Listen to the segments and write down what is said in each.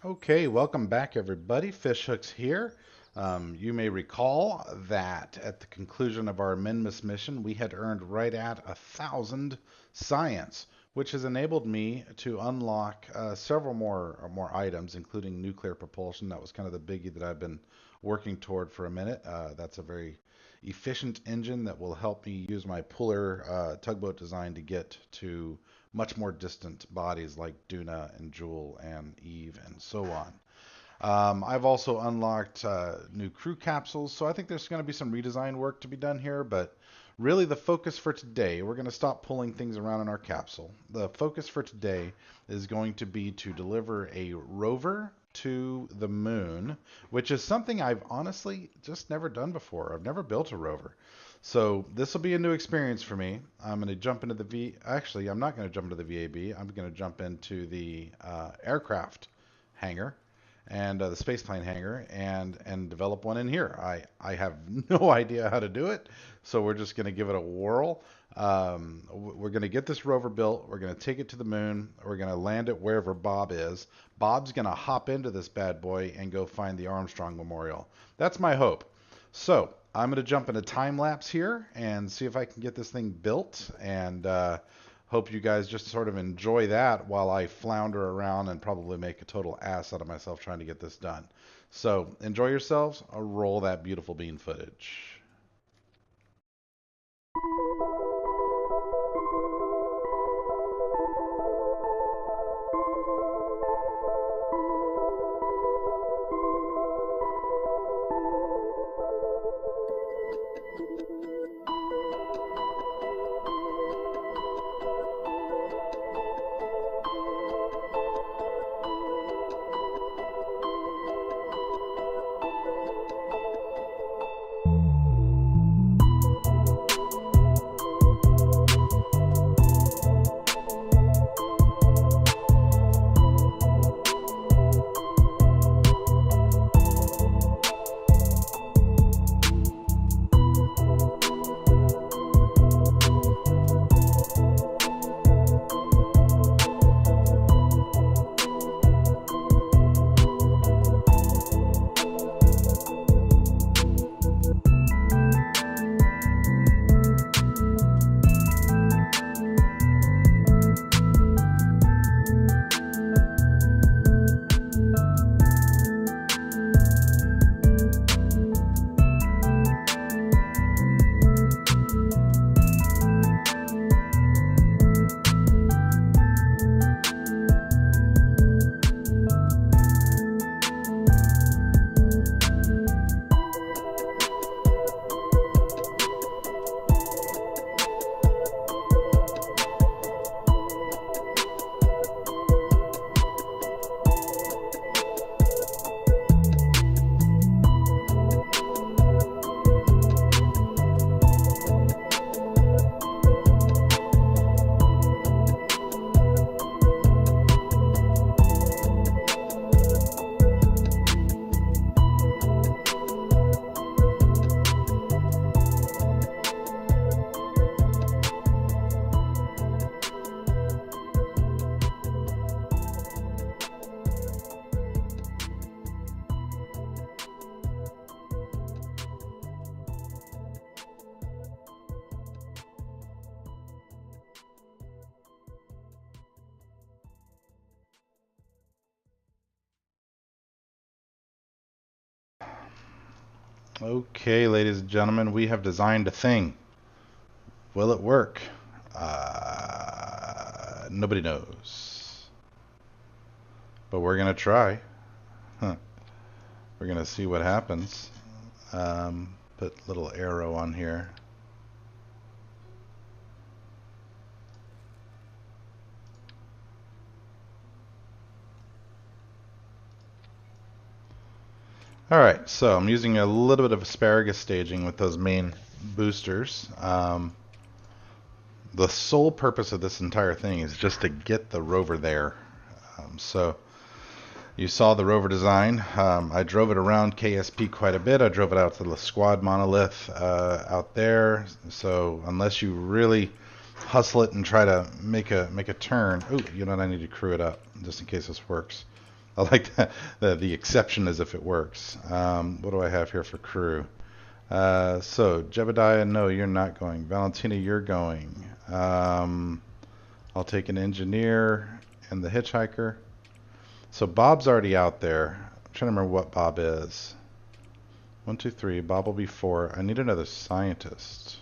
Okay, welcome back everybody. Fishhooks here. You may recall that at the conclusion of our Minmus mission, we had earned right at 1,000 science, which has enabled me to unlock several more items, including nuclear propulsion. That was kind of the biggie that I've been working toward for a minute. That's a very efficient engine that will help me use my puller tugboat design to get to much more distant bodies like Duna and Jewel and Eve and so on. I've also unlocked new crew capsules, so I think there's going to be some redesign work to be done here, but really the focus for today, we're going to stop pulling things around in our capsule. The focus for today is going to be to deliver a rover to the moon, which is something I've honestly just never done before. I've never built a rover. So this will be a new experience for me. I'm going to jump into the Actually, I'm not going to jump into the VAB. I'm going to jump into the aircraft hangar and the spaceplane hangar and develop one in here. I have no idea how to do it, so we're just going to give it a whirl. We're going to get this rover built. We're going to take it to the moon. We're going to land it wherever Bob is. Bob's going to hop into this bad boy and go find the Armstrong Memorial. That's my hope. So I'm going to jump into time lapse here and see if I can get this thing built, and hope you guys just sort of enjoy that while I flounder around and probably make a total ass out of myself trying to get this done. So enjoy yourselves. I'll roll that beautiful bean footage. Okay, ladies and gentlemen, we have designed a thing. Will it work? Nobody knows. But we're going to try. Huh. We're going to see what happens. Put a little arrow on here. Alright, so I'm using a little bit of asparagus staging with those main boosters. The sole purpose of this entire thing is just to get the rover there. So you saw the rover design. I drove it around KSP quite a bit. I drove it out to the squad monolith out there. So unless you really hustle it and try to make a turn. Oh, you know what? I need to crew it up just in case this works. I like that. The exception is if it works. What do I have here for crew? So Jebediah, no, you're not going. Valentina, you're going. I'll take an engineer and the hitchhiker. So Bob's already out there. I'm trying to remember what Bob is. 1, 2, 3. Bob will be 4. I need another scientist.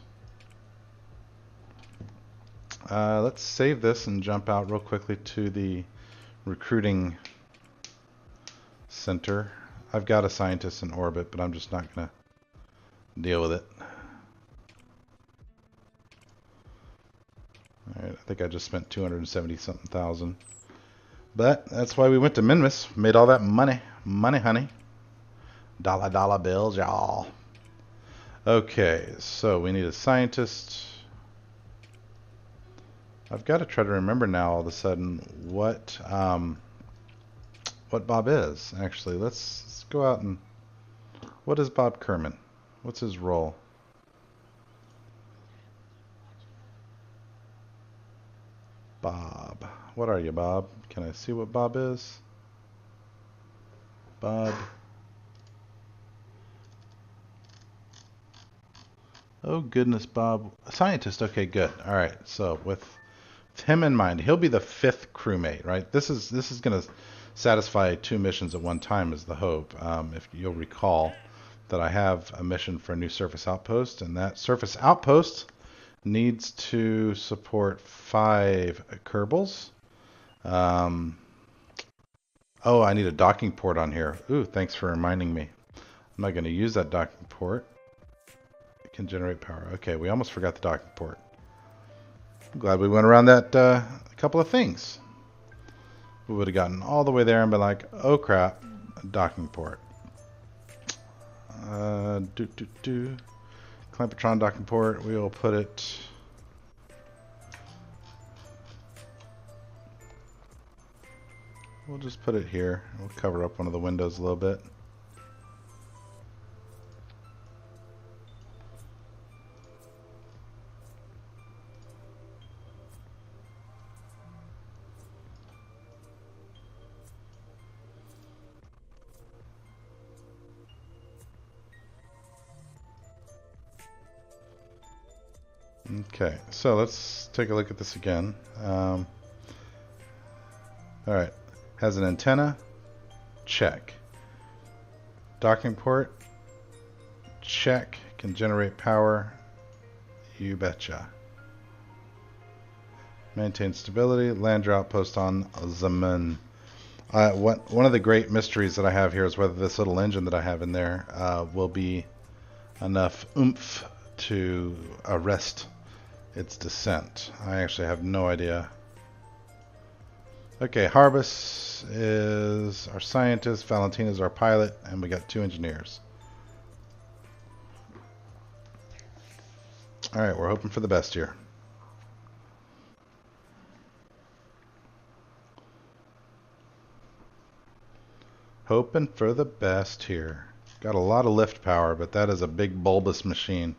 Let's save this and jump out real quickly to the recruiting center. I've got a scientist in orbit, but I'm just not going to deal with it. Alright, I think I just spent 270 something thousand. But that's why we went to Minmus. Made all that money. Money, honey. Dollar bills, y'all. Okay, so we need a scientist. I've got to try to remember now all of a sudden what Bob is. Actually, let's go out and... What is Bob Kerman? What's his role? Bob. What are you, Bob? Can I see what Bob is? Bob. Oh goodness, Bob. A scientist. Okay, good. All right. So with him in mind, he'll be the 5th crewmate, right? This is going to satisfy 2 missions at one time is the hope. If you'll recall that I have a mission for a new surface outpost, and that surface outpost needs to support 5 Kerbals. Oh, I need a docking port on here. Ooh, thanks for reminding me. I'm not going to use that docking port. It can generate power. Okay, we almost forgot the docking port. I'm glad we went around that couple of things. We would have gotten all the way there and been like, oh crap, docking port. Clampatron docking port, we will put it... We'll just put it here. We'll cover up one of the windows a little bit. Okay, so let's take a look at this again. Alright, has an antenna? Check. Docking port? Check. Can generate power? You betcha. Maintain stability. Land your outpost on Zaman. One of the great mysteries that I have here is whether this little engine that I have in there will be enough oomph to arrest its descent. I actually have no idea. Okay, Harbus is our scientist, Valentina is our pilot, and we got 2 engineers. Alright, we're hoping for the best here. Hoping for the best here. Got a lot of lift power, but that is a big bulbous machine.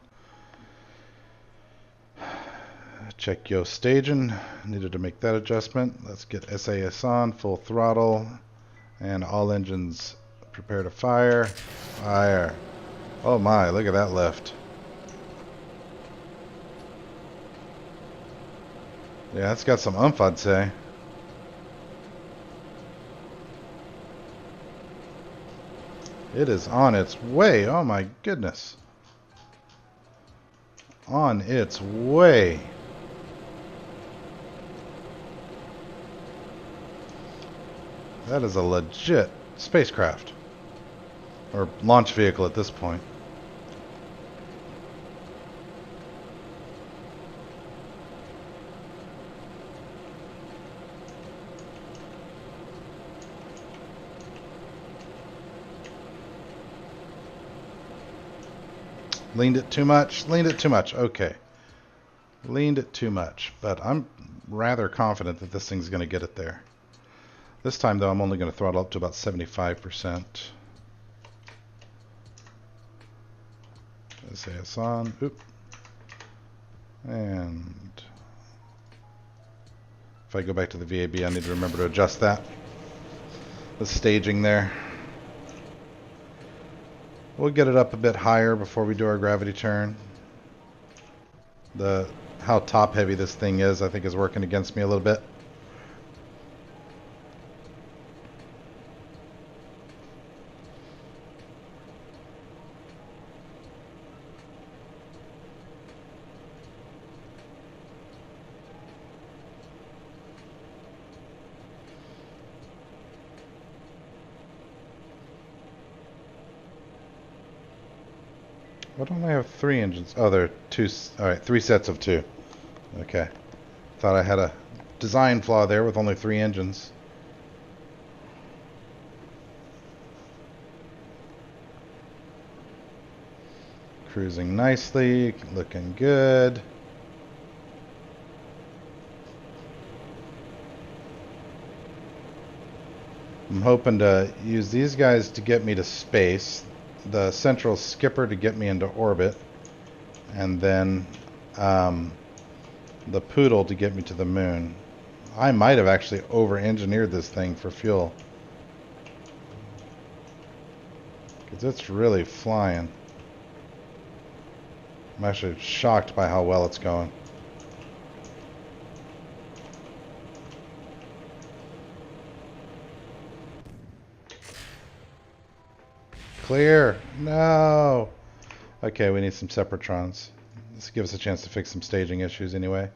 Check yo staging. Needed to make that adjustment. Let's get SAS on, full throttle, and all engines prepare to fire. Fire. Oh my, look at that lift. Yeah, it's got some oomph, I'd say. It is on its way. Oh my goodness. On its way. That is a legit spacecraft. Or launch vehicle at this point. Leaned it too much? Leaned it too much. Okay. Leaned it too much. But I'm rather confident that this thing's going to get it there. This time, though, I'm only going to throttle up to about 75%. SAS on. Oop. And if I go back to the VAB, I need to remember to adjust that. the staging there. We'll get it up a bit higher before we do our gravity turn. How top heavy this thing is, I think, is working against me a little bit. Why don't I have 3 engines? Oh, there are 2. Alright, 3 sets of 2. Okay. Thought I had a design flaw there with only 3 engines. Cruising nicely, looking good. I'm hoping to use these guys to get me to space, the central skipper to get me into orbit, and then the poodle to get me to the moon. I might have actually over-engineered this thing for fuel, because it's really flying. I'm actually shocked by how well it's going. Clear. No. Okay, we need some separatrons. This gives us a chance to fix some staging issues anyway.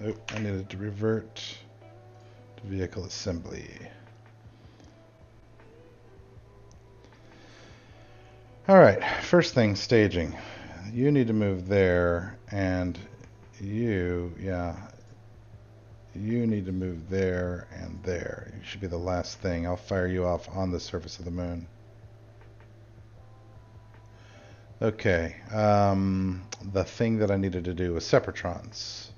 Oh, I needed to revert to vehicle assembly. Alright, first thing, staging. You need to move there, and you need to move there and there. You should be the last thing. I'll fire you off on the surface of the moon. Okay, the thing that I needed to do was separatrons.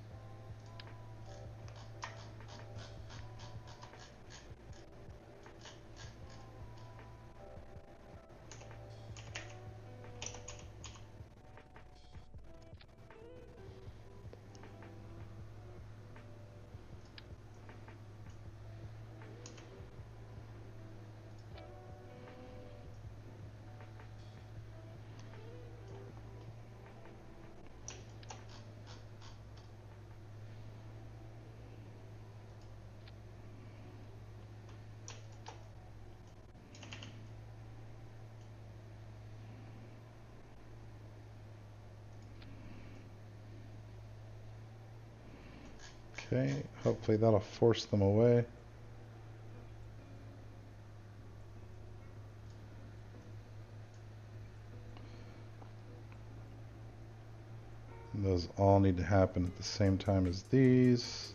Okay, hopefully that'll force them away. Those all need to happen at the same time as these.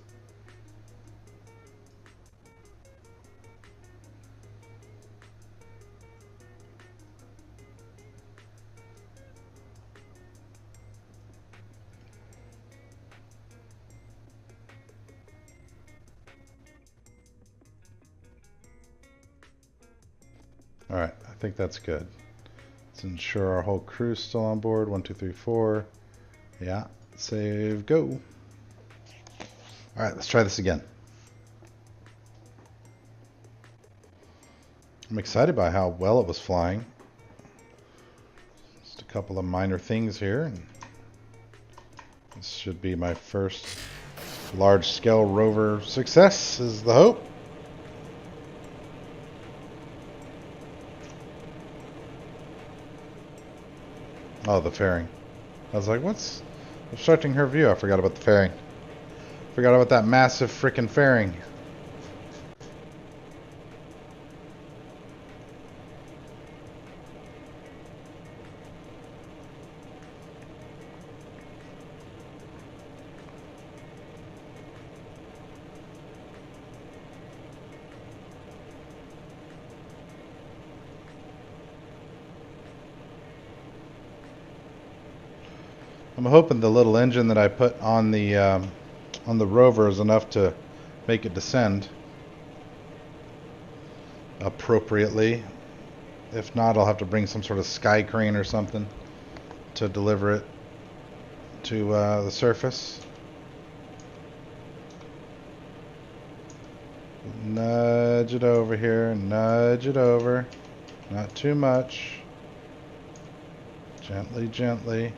Alright, I think that's good. Let's ensure our whole crew's still on board. 1, 2, 3, 4. Yeah, save, go. Alright, let's try this again. I'm excited by how well it was flying. Just a couple of minor things here. This should be my first large-scale rover success, is the hope. Oh, the fairing. I was like, what's obstructing her view? I forgot about the fairing. Forgot about that massive frickin' fairing. I'm hoping the little engine that I put on the rover is enough to make it descend appropriately. If not, I'll have to bring some sort of sky crane or something to deliver it to the surface. Nudge it over here, nudge it over. Not too much. Gently, gently.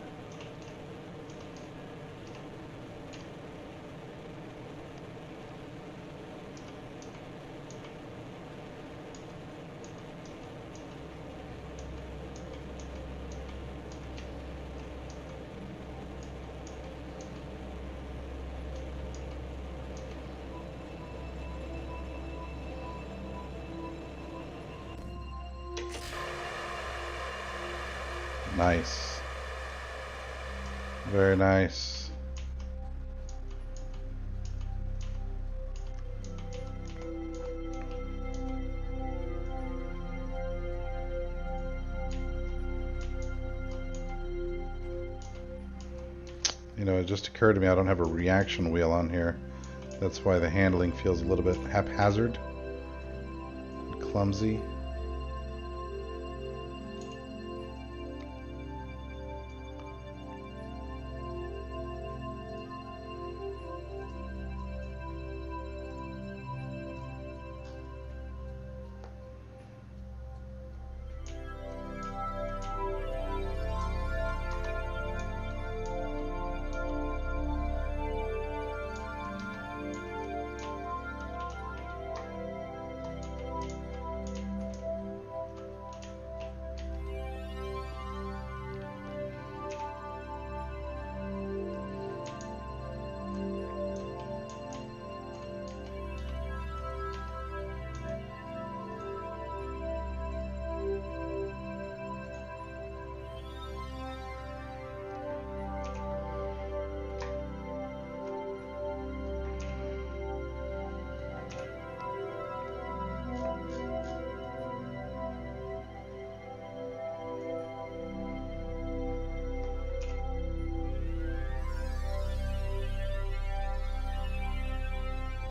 Nice. Very nice. You know, it just occurred to me I don't have a reaction wheel on here. That's why the handling feels a little bit haphazard and clumsy.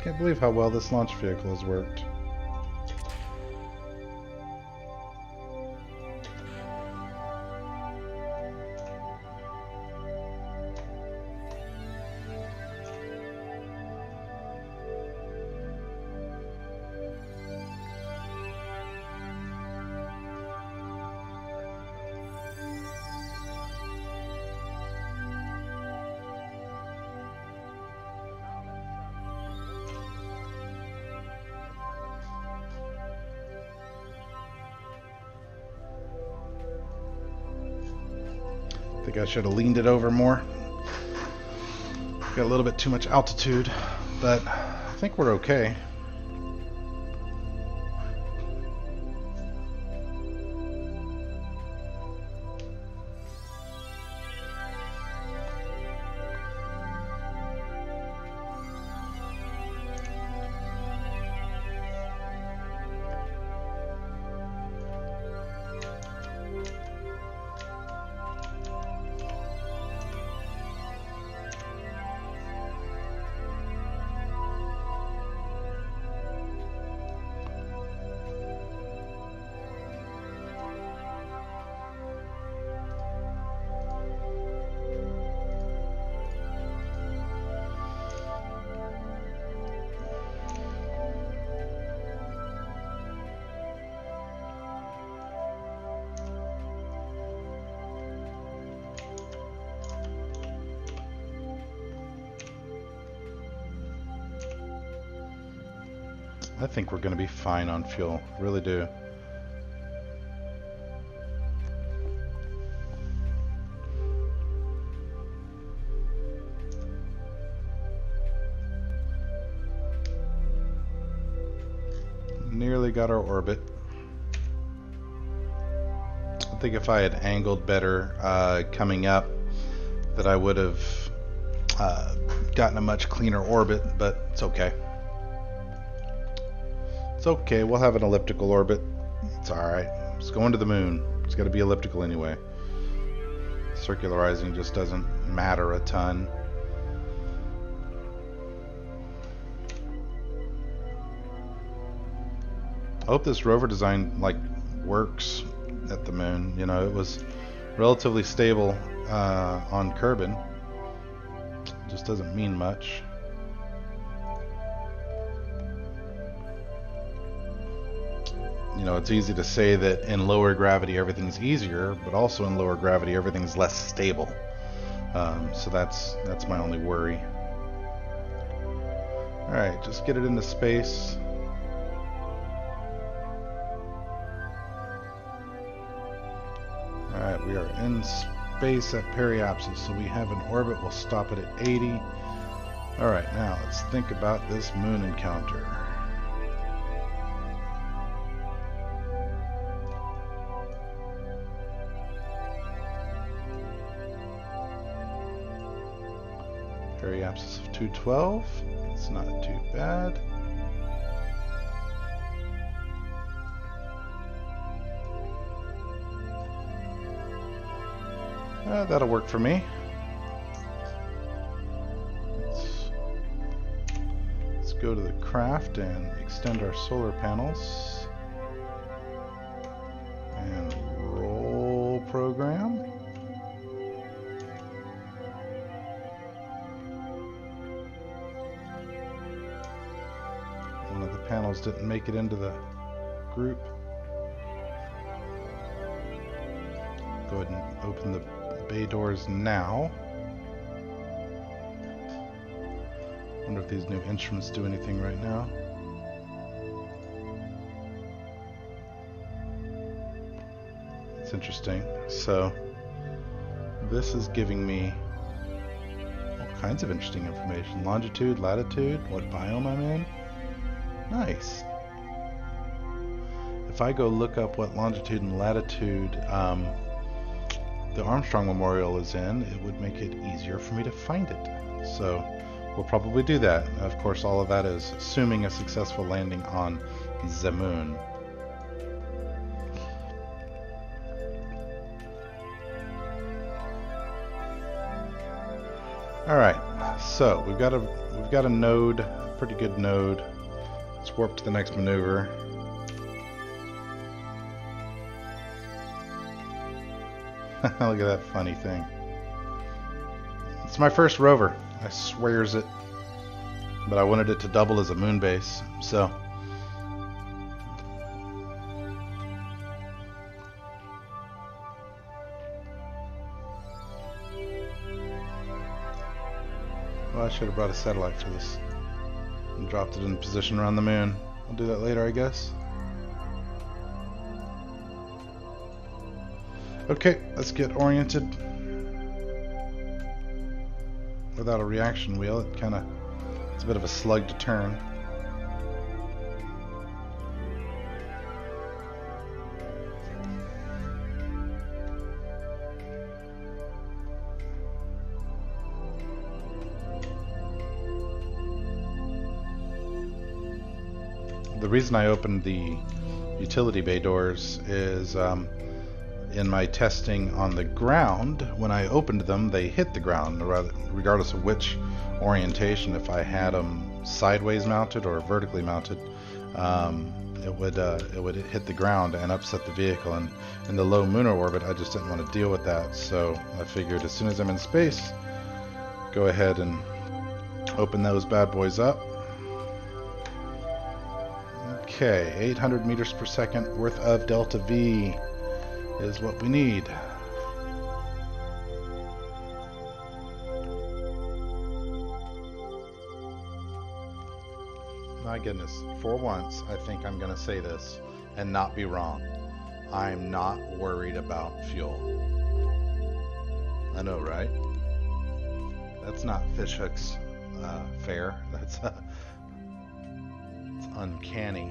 Can't believe how well this launch vehicle has worked. I think I should have leaned it over more. Got a little bit too much altitude, but I think we're okay. I think we're going to be fine on fuel. Really do. Nearly got our orbit. I think if I had angled better coming up, that I would have gotten a much cleaner orbit, but it's okay. It's okay, we'll have an elliptical orbit. It's alright. It's going to the moon. It's got to be elliptical anyway. Circularizing just doesn't matter a ton. I hope this rover design works at the moon. You know, it was relatively stable on Kerbal. Just doesn't mean much. it's easy to say that in lower gravity everything's easier, but also in lower gravity everything's less stable. So that's my only worry. All right, just get it into space. All right, we are in space at periapsis, so we have an orbit. We'll stop it at 80. All right, now let's think about this moon encounter. Periapsis of 212. It's not too bad. That'll work for me. Let's go to the craft and extend our solar panels. And roll program. One of the panels didn't make it into the group. Go ahead and open the bay doors now. Wonder if these new instruments do anything right now. It's interesting. So this is giving me all kinds of interesting information. Longitude, latitude, what biome I'm in. Nice. If I go look up what longitude and latitude the Armstrong Memorial is in, it would make it easier for me to find it. So we'll probably do that. Of course, all of that is assuming a successful landing on the moon. All right, so we've got a node, a pretty good node. Let's warp to the next maneuver. Look at that funny thing. It's my first rover. I swears it. But I wanted it to double as a moon base, so. Well, I should have brought a satellite for this. And dropped it in position around the moon. I'll do that later, I guess. Okay, let's get oriented. Without a reaction wheel, it's a bit of a slug to turn. The reason I opened the utility bay doors is in my testing on the ground, when I opened them, they hit the ground, regardless of which orientation. If I had them sideways mounted or vertically mounted, it would hit the ground and upset the vehicle. And in the low lunar orbit, I just didn't want to deal with that. So I figured as soon as I'm in space, go ahead and open those bad boys up. Okay, 800 meters per second worth of delta V is what we need. My goodness, for once I think I'm gonna say this and not be wrong. I'm not worried about fuel. I know, right? That's not fishhooks fair. That's it's uncanny.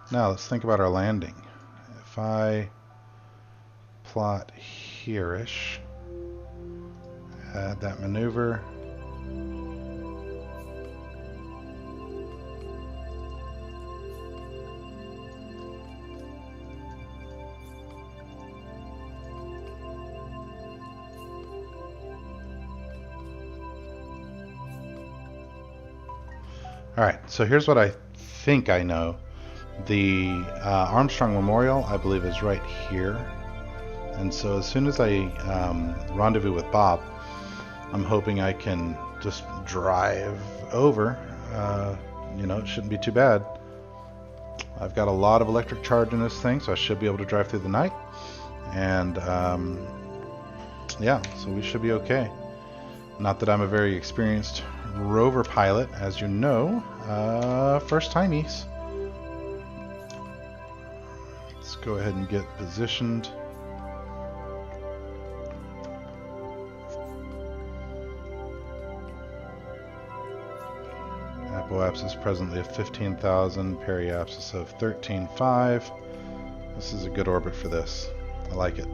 Now let's think about our landing. If I plot here-ish, add that maneuver. Alright, so here's what I think I know. The Armstrong Memorial, I believe, is right here. And so as soon as I rendezvous with Bob, I'm hoping I can just drive over. You know, it shouldn't be too bad. I've got a lot of electric charge in this thing, so I should be able to drive through the night. And yeah, so we should be okay. Not that I'm a very experienced Rover pilot, as you know. First timeys. Let's go ahead and get positioned. Apoapsis presently of 15,000, periapsis of 13.5. This is a good orbit for this. I like it.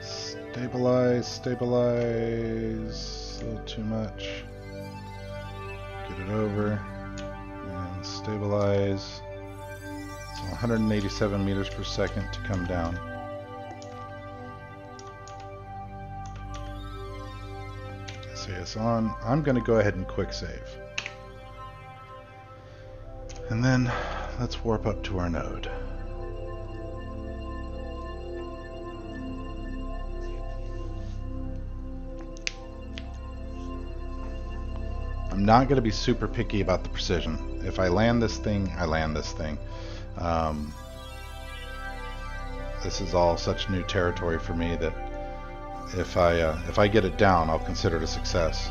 Stabilize, stabilize, a little too much. Get it over, and stabilize. So 187 meters per second to come down. SAS on. I'm going to go ahead and quick save. And then let's warp up to our node. I'm not going to be super picky about the precision. If I land this thing, I land this thing. This is all such new territory for me that if I get it down, I'll consider it a success.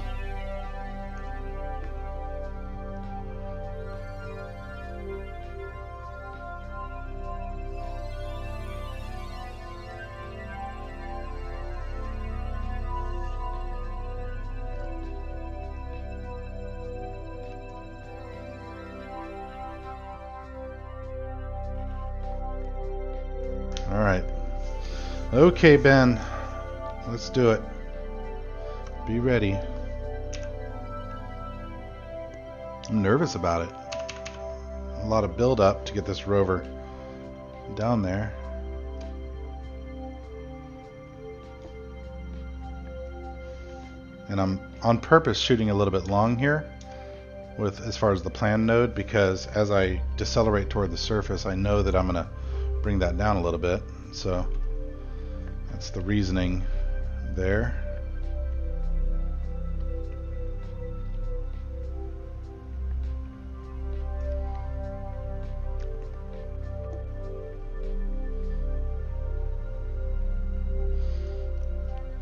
Alright. Okay, Ben. Let's do it. Be ready. I'm nervous about it. A lot of build up to get this rover down there. And I'm on purpose shooting a little bit long here with as far as the plan node, because as I decelerate toward the surface, I know that I'm going to bring that down a little bit. So that's the reasoning there.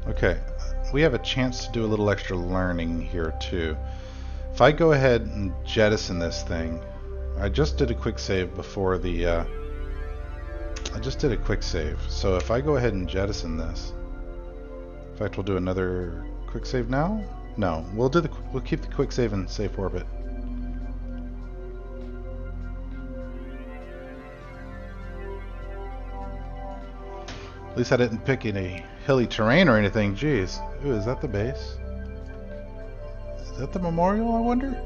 Okay, we have a chance to do a little extra learning here too. If I go ahead and jettison this thing, I just did a quick save before the I just did a quick save, so if I go ahead and jettison this, in fact we'll do another quick save now? No, we'll keep the quick save in safe orbit. At least I didn't pick any hilly terrain or anything. Jeez. Ooh, is that the base? Is that the memorial, I wonder?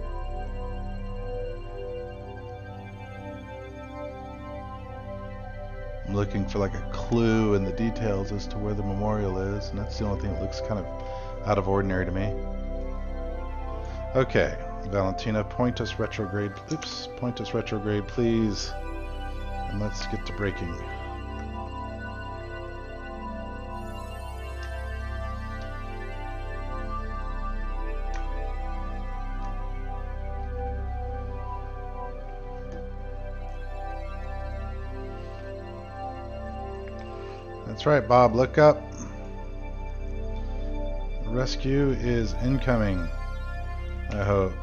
I'm looking for like a clue in the details as to where the memorial is, and that's the only thing that looks kind of out of ordinary to me. Okay, Valentina, point us retrograde. Oops, point us retrograde, please. And let's get to braking. That's right, Bob, look up. Rescue is incoming, I hope.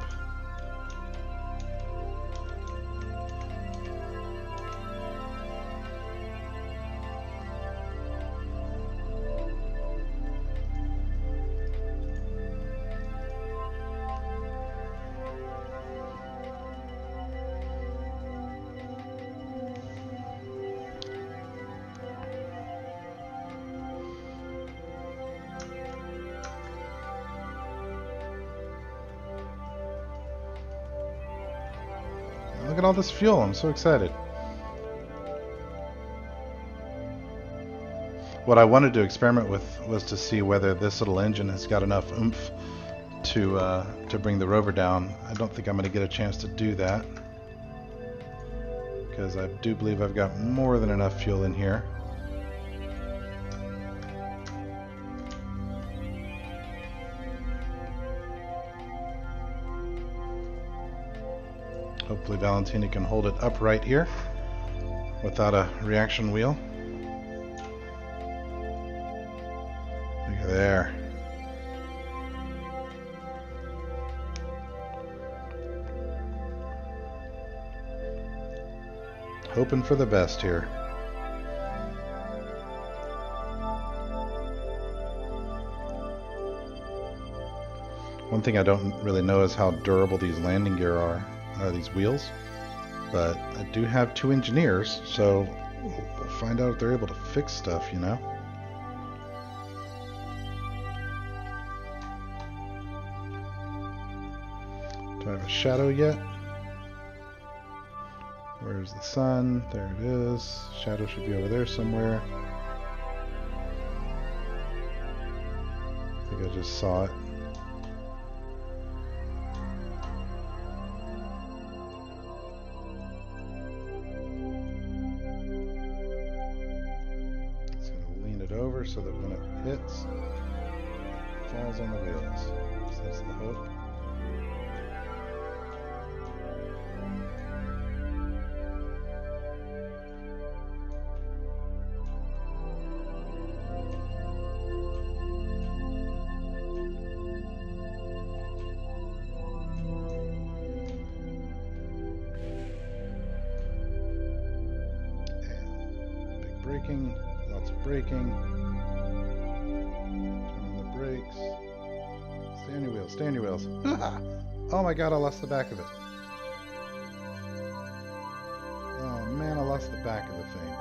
look at all this fuel. I'm so excited. What I wanted to experiment with was to see whether this little engine has got enough oomph to bring the Rover down. I don't think I'm going to get a chance to do that, because I do believe I've got more than enough fuel in here. Hopefully Valentina can hold it upright here without a reaction wheel. Look at there. Hoping for the best here. One thing I don't really know is how durable these landing gear are, these wheels, but I do have 2 engineers, so we'll find out if they're able to fix stuff, you know. Do I have a shadow yet? Where's the sun? There it is. Shadow should be over there somewhere. I think I just saw it. It's going to lean it over so that when it hits, it falls on the wheels. So that's the hope. Braking, lots of braking. Turn on the brakes. Stay on your wheels, stay on your wheels. Oh my god, I lost the back of it. Oh man, I lost the back of the thing.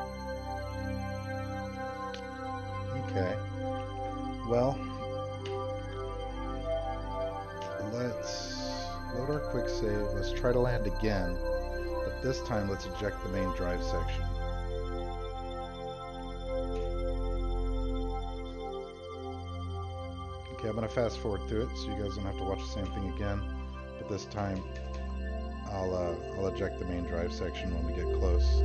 Okay. Well, let's load our quick save. Let's try to land again. But this time, let's eject the main drive section. Okay, I'm going to fast forward through it so you guys don't have to watch the same thing again. But this time, I'll eject the main drive section when we get close.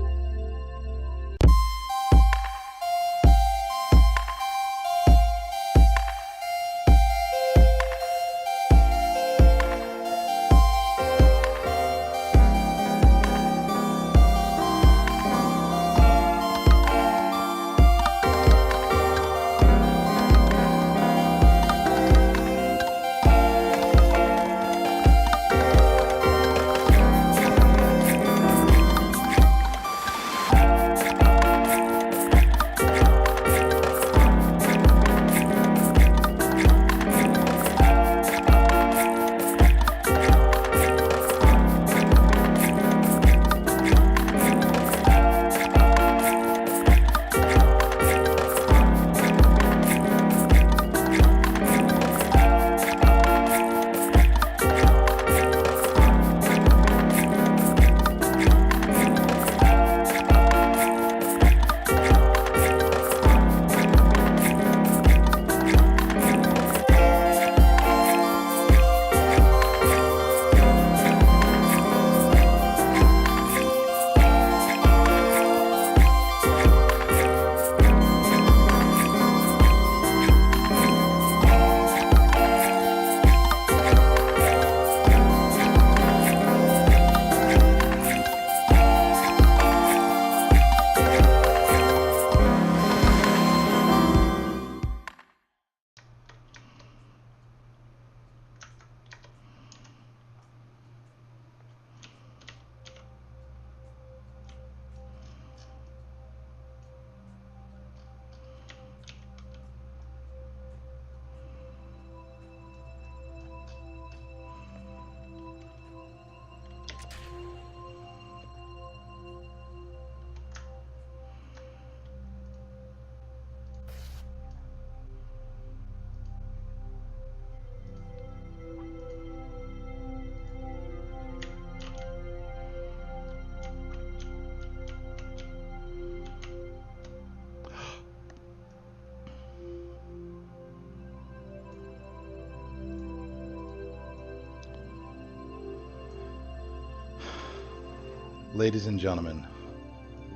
Ladies and gentlemen,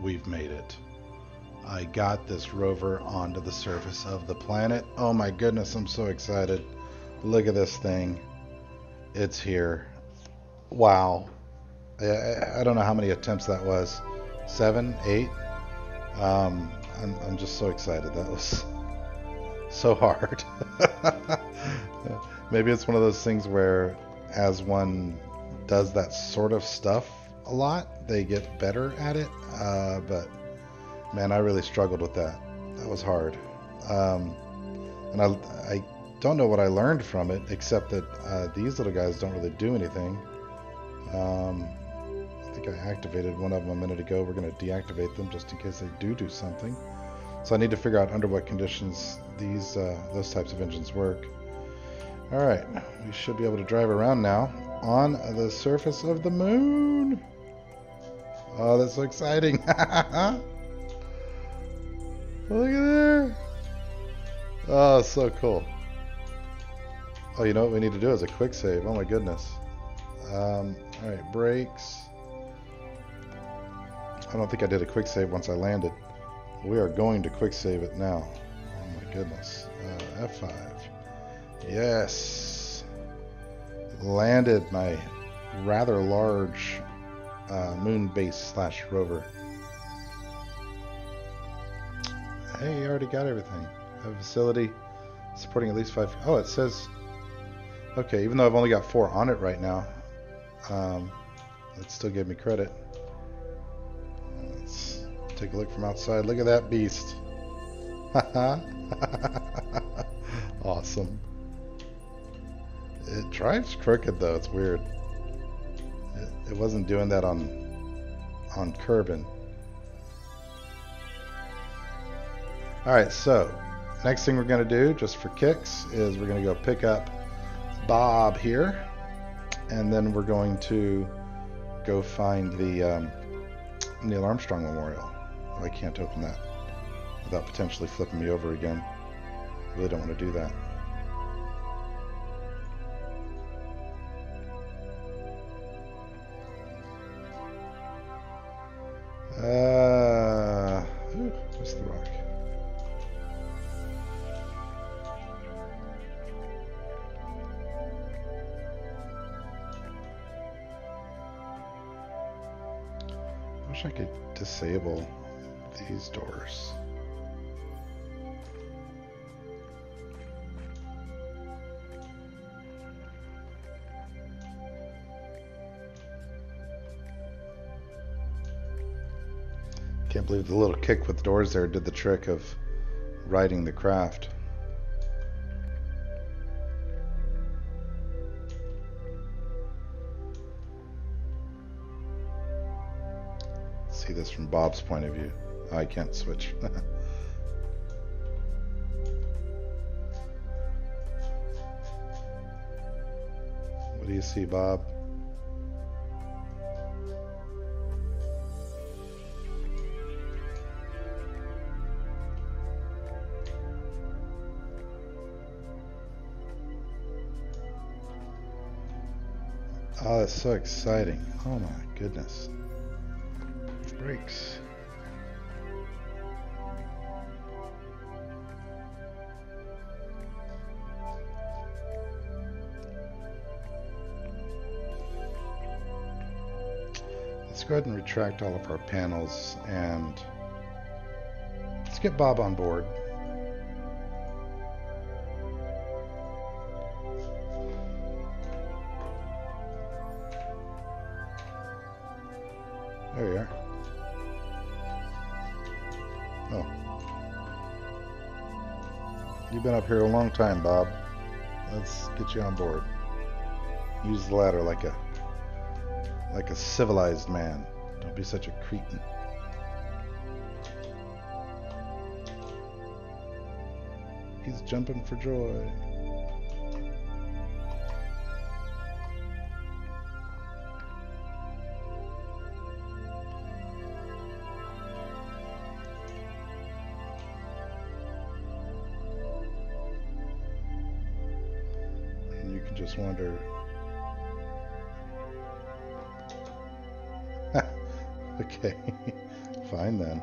we've made it. I got this rover onto the surface of the planet. Oh my goodness, I'm so excited. Look at this thing. It's here. Wow. I don't know how many attempts that was. 7, 8? I'm just so excited. That was so hard. Maybe it's one of those things where as one does that sort of stuff a lot, they get better at it. But man, I really struggled with that. That was hard. And I don't know what I learned from it, except that these little guys don't really do anything. I think I activated one of them a minute ago. We're going to deactivate them just in case they do something. So I need to figure out under what conditions those types of engines work. All right, we should be able to drive around now on the surface of the moon. Oh, that's so exciting. Look at there. Oh, so cool. Oh, you know what we need to do is a quick save. Oh my goodness. All right, brakes. I don't think I did a quick save once I landed. We are going to quick save it now. Oh my goodness. F5. Yes. Landed my rather large moon base / rover. Hey, you already got everything. A facility supporting at least 5. Oh, it says. Okay, even though I've only got 4 on it right now, it still gave me credit. Let's take a look from outside. Look at that beast. Awesome. It drives crooked though. It's weird. It wasn't doing that on Kerbal. Alright, so next thing we're going to do, just for kicks, is we're going to go pick up Bob here, and then we're going to go find the Neil Armstrong Memorial. Oh, I can't open that without potentially flipping me over again. I really don't want to do that. Ooh, missed the rock. I wish I could disable these doors. Can't believe the little kick with doors there did the trick of righting the craft. See this from Bob's point of view. Oh, I can't switch. What do you see, Bob? Oh, that's so exciting. Oh my goodness. Brakes. Let's go ahead and retract all of our panels and let's get Bob on board. There you are. Oh. You've been up here a long time, Bob. Let's get you on board. Use the ladder like a civilized man. Don't be such a cretin. He's jumping for joy. And you can just wonder. Okay, fine then.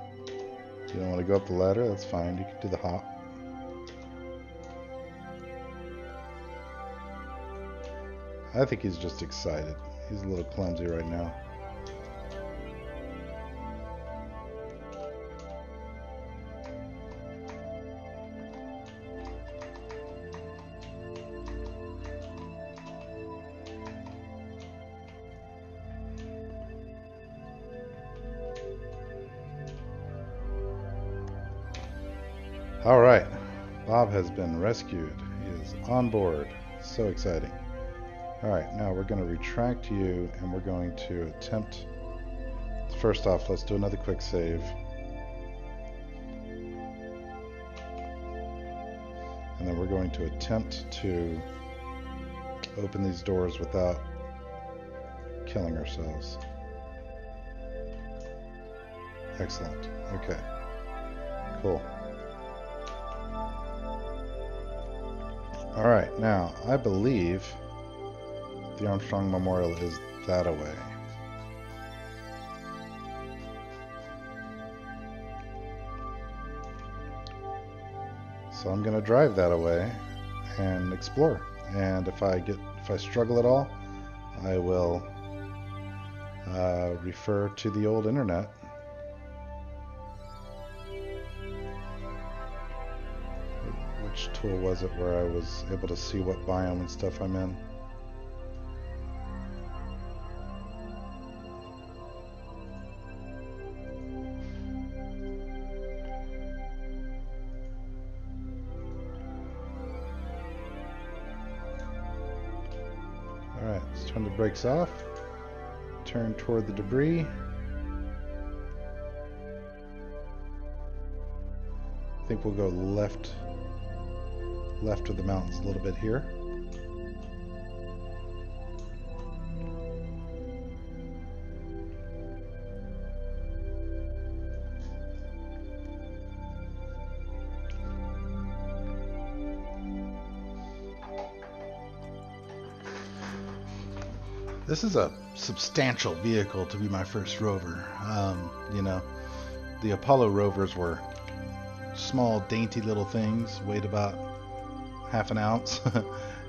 You don't want to go up the ladder? That's fine. You can do the hop. I think he's just excited. He's a little clumsy right now. All right, Bob has been rescued. He is on board. So exciting. All right, now we're going to retract you, and we're going to attempt... First off, let's do another quick save. And then we're going to attempt to open these doors without killing ourselves. Excellent. Okay. Cool. All right, now I believe the Armstrong Memorial is that away. So I'm going to drive that away and explore. And if I struggle at all, I will refer to the old internet. Which tool was it where I was able to see what biome and stuff I'm in? Alright, let's turn the brakes off. Turn toward the debris. I think we'll go left of the mountains a little bit here. This is a substantial vehicle to be my first rover. You know, the Apollo rovers were small, dainty little things, weighed about half an ounce,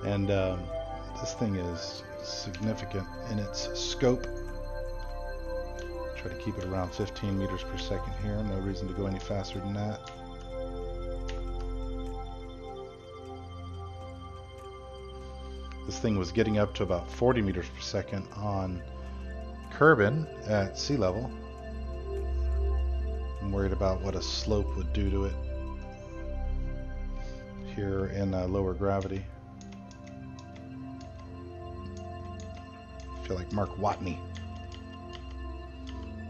and this thing is significant in its scope. Try to keep it around 15 meters per second here. No reason to go any faster than that. This thing was getting up to about 40 meters per second on Kerbal at sea level. I'm worried about what a slope would do to it here in lower gravity. I feel like Mark Watney.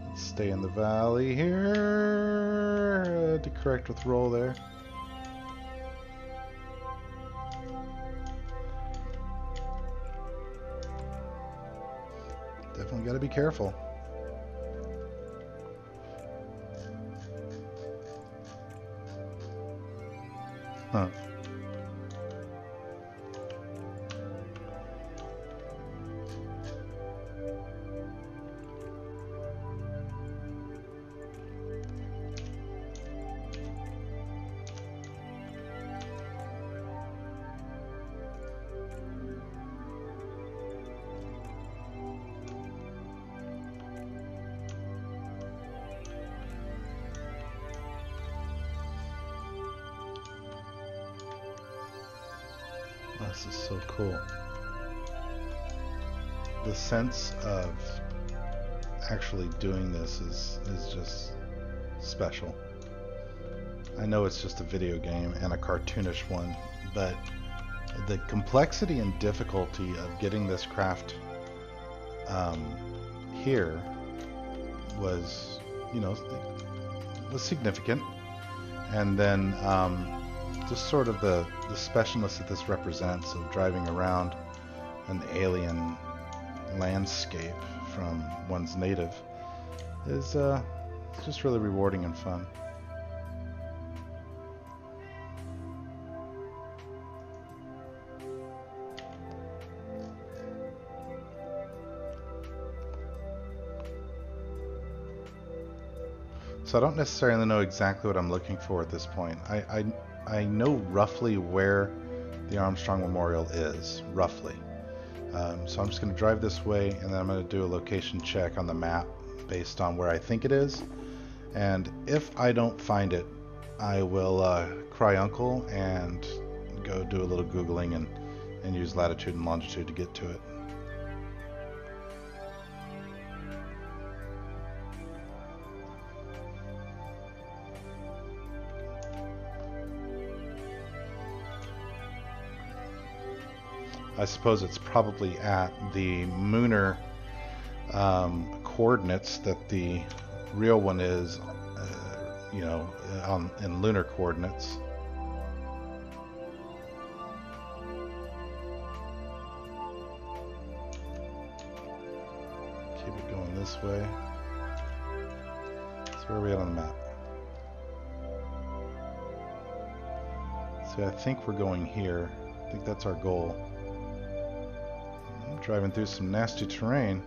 Let's stay in the valley here. To correct with roll there. Definitely got to be careful. Huh. This is so cool. The sense of actually doing this is just special. I know it's just a video game and a cartoonish one, but the complexity and difficulty of getting this craft here was, you know, was significant. And then just sort of the specialness that this represents of driving around an alien landscape from one's native is just really rewarding and fun. So I don't necessarily know exactly what I'm looking for at this point. I know roughly where the Armstrong Memorial is, roughly. So I'm just going to drive this way, and then I'm going to do a location check on the map based on where I think it is. And if I don't find it, I will cry uncle and go do a little Googling and use latitude and longitude to get to it. I suppose it's probably at the lunar coordinates that the real one is, in lunar coordinates. Keep it going this way. So where are we at on the map? See, I think we're going here. I think that's our goal. I'm driving through some nasty terrain.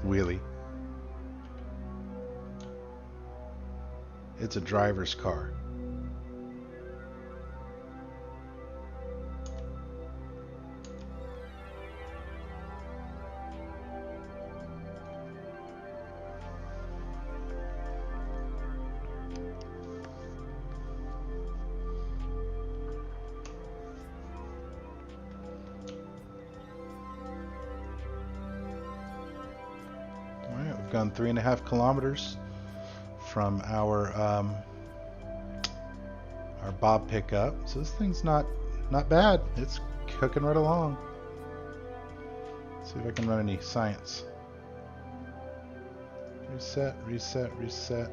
Wheelie. It's a driver's car. Gone 3.5 kilometers from our bob pickup, so this thing's not bad. It's cooking right along. Let's see if I can run any science. Reset, reset, reset.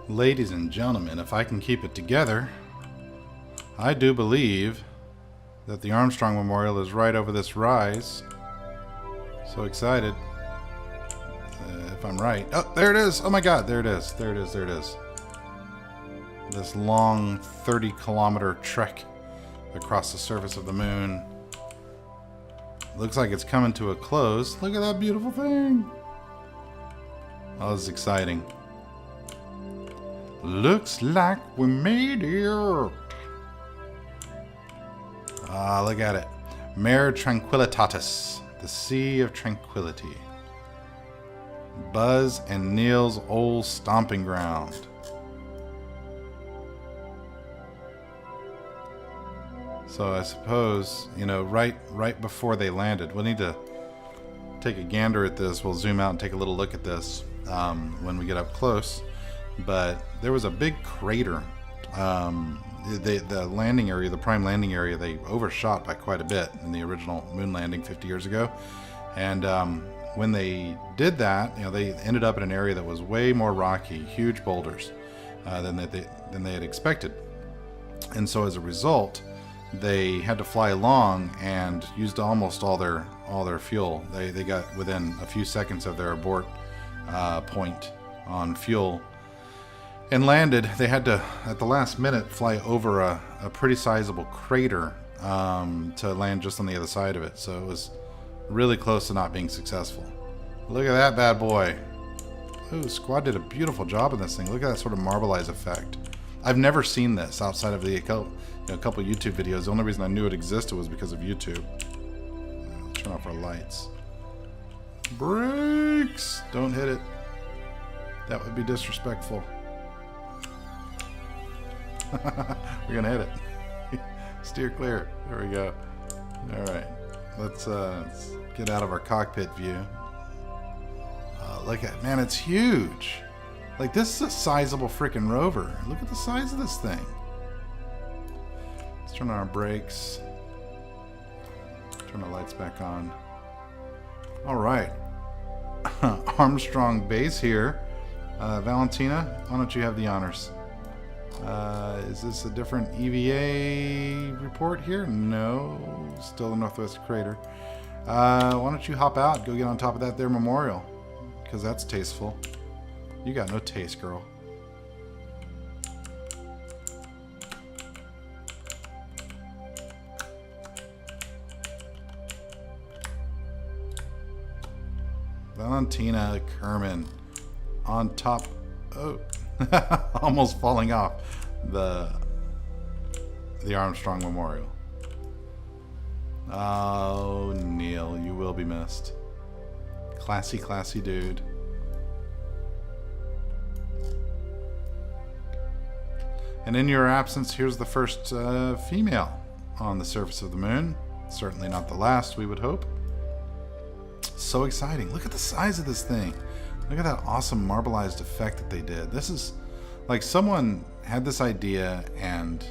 Ladies and gentlemen, if I can keep it together, I do believe that the Armstrong Memorial is right over this rise. So excited. If I'm right. Oh, there it is. Oh my God, there it is. There it is. There it is. This long 30-kilometer trek across the surface of the moon. Looks like it's coming to a close. Look at that beautiful thing. Oh, this is exciting. Looks like we made it. Ah, look at it. Mare Tranquillitatis, the Sea of Tranquility. Buzz and Neil's old stomping ground. So I suppose, you know, right before they landed, we'll need to take a gander at this. We'll zoom out and take a little look at this when we get up close. But there was a big crater. The landing area, the prime landing area, they overshot by quite a bit in the original moon landing 50 years ago. And when they did that, you know, they ended up in an area that was way more rocky, huge boulders than they had expected. And so as a result, they had to fly along and used almost all their fuel. They got within a few seconds of their abort point on fuel and landed. They had to, at the last minute, fly over a pretty sizable crater to land just on the other side of it. So it was really close to not being successful. Look at that bad boy. Ooh, Squad did a beautiful job on this thing. Look at that sort of marbleized effect. I've never seen this outside of the couple YouTube videos. The only reason I knew it existed was because of YouTube. Let's turn off our lights. Brakes! Don't hit it. That would be disrespectful. We're gonna hit it. Steer clear. There we go. Alright. Let's get out of our cockpit view. Look at, man, it's huge. Like, this is a sizable freaking Rover. Look at the size of this thing. Let's turn on our brakes. Turn the lights back on. Alright. Armstrong base here. Valentina, why don't you have the honors? Is this a different EVA report here? No. Still the Northwest Crater. Why don't you hop out, go get on top of that there memorial? Because that's tasteful. You got no taste, girl. Valentina Kerman on top. Oh, almost falling off the Armstrong Memorial. Oh, Neil, you will be missed. Classy, classy dude. And in your absence, here's the first female on the surface of the moon. Certainly not the last, we would hope. So exciting. Look at the size of this thing. Look at that awesome marbleized effect that they did. This is like someone had this idea and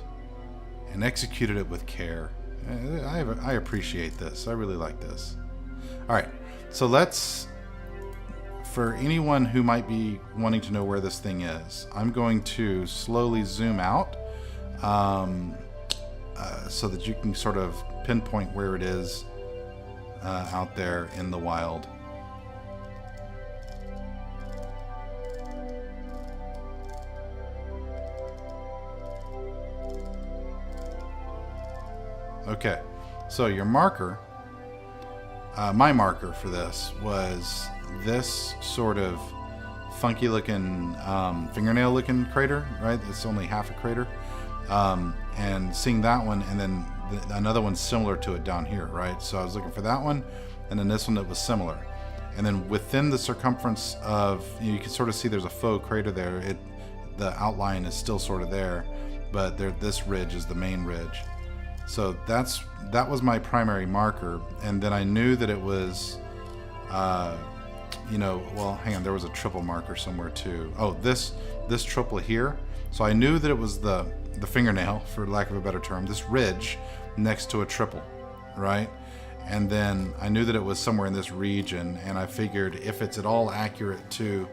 executed it with care. I appreciate this. I really like this. All right, so let's, for anyone who might be wanting to know where this thing is, I'm going to slowly zoom out so that you can sort of pinpoint where it is out there in the wild. Okay, so your marker, my marker for this was this sort of funky looking fingernail looking crater, right? It's only half a crater. And seeing that one and then another one similar to it down here, right? So I was looking for that one and then this one that was similar. And then within the circumference of, you can sort of see there's a faux crater there. The outline is still sort of there, but this ridge is the main ridge. So that was my primary marker, and then I knew that it was, well, hang on, there was a triple marker somewhere too. Oh, this triple here. So I knew that it was the fingernail, for lack of a better term, this ridge next to a triple, right? And then I knew that it was somewhere in this region, and I figured if it's at all accurate to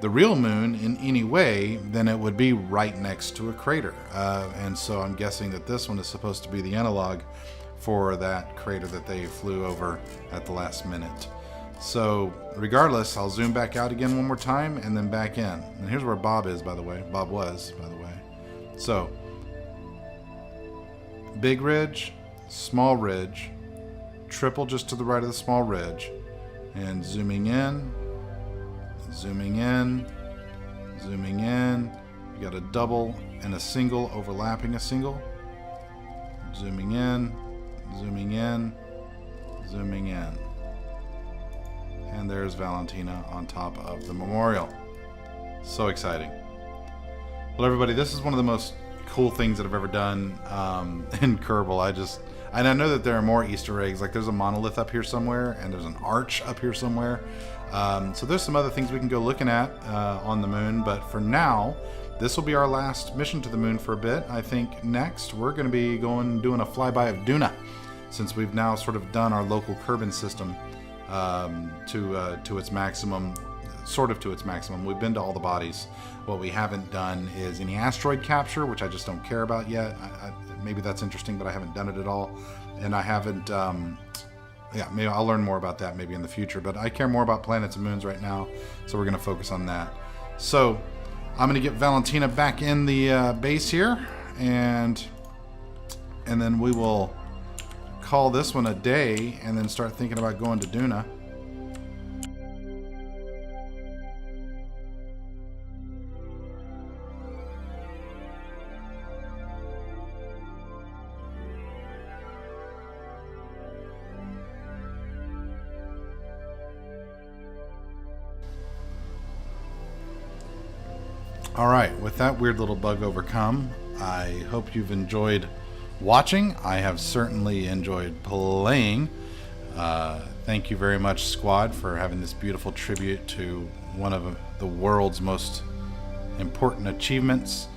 the real moon in any way, then it would be right next to a crater. And so I'm guessing that this one is supposed to be the analog for that crater that they flew over at the last minute. So regardless, I'll zoom back out again one more time and then back in. And here's where Bob is, by the way. Bob was, by the way. So big ridge, small ridge, triple just to the right of the small ridge, and zooming in, zooming in, zooming in. You got a double and a single overlapping a single. Zooming in, zooming in, zooming in. And there's Valentina on top of the memorial. So exciting. Well, everybody, this is one of the most cool things that I've ever done in Kerbal. And I know that there are more Easter eggs. Like there's a monolith up here somewhere, and there's an arch up here somewhere. So there's some other things we can go looking at on the moon. But for now, this will be our last mission to the moon for a bit. I think next we're going to be doing a flyby of Duna, since we've now sort of done our local Kerbin system to its maximum, sort of to its maximum. We've been to all the bodies. What we haven't done is any asteroid capture, which I just don't care about yet. Maybe that's interesting, but I haven't done it at all. And I haven't, maybe I'll learn more about that maybe in the future. But I care more about planets and moons right now, so we're going to focus on that. So I'm going to get Valentina back in the base here, and then we will call this one a day and then start thinking about going to Duna. All right, with that weird little bug overcome, I hope you've enjoyed watching. I have certainly enjoyed playing. Thank you very much, Squad, for having this beautiful tribute to one of the world's most important achievements.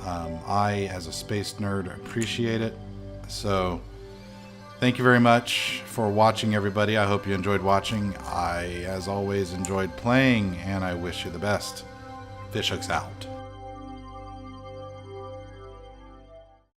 I, as a space nerd, appreciate it. So thank you very much for watching, everybody. I hope you enjoyed watching. I, as always, enjoyed playing, and I wish you the best. Fishhooks out.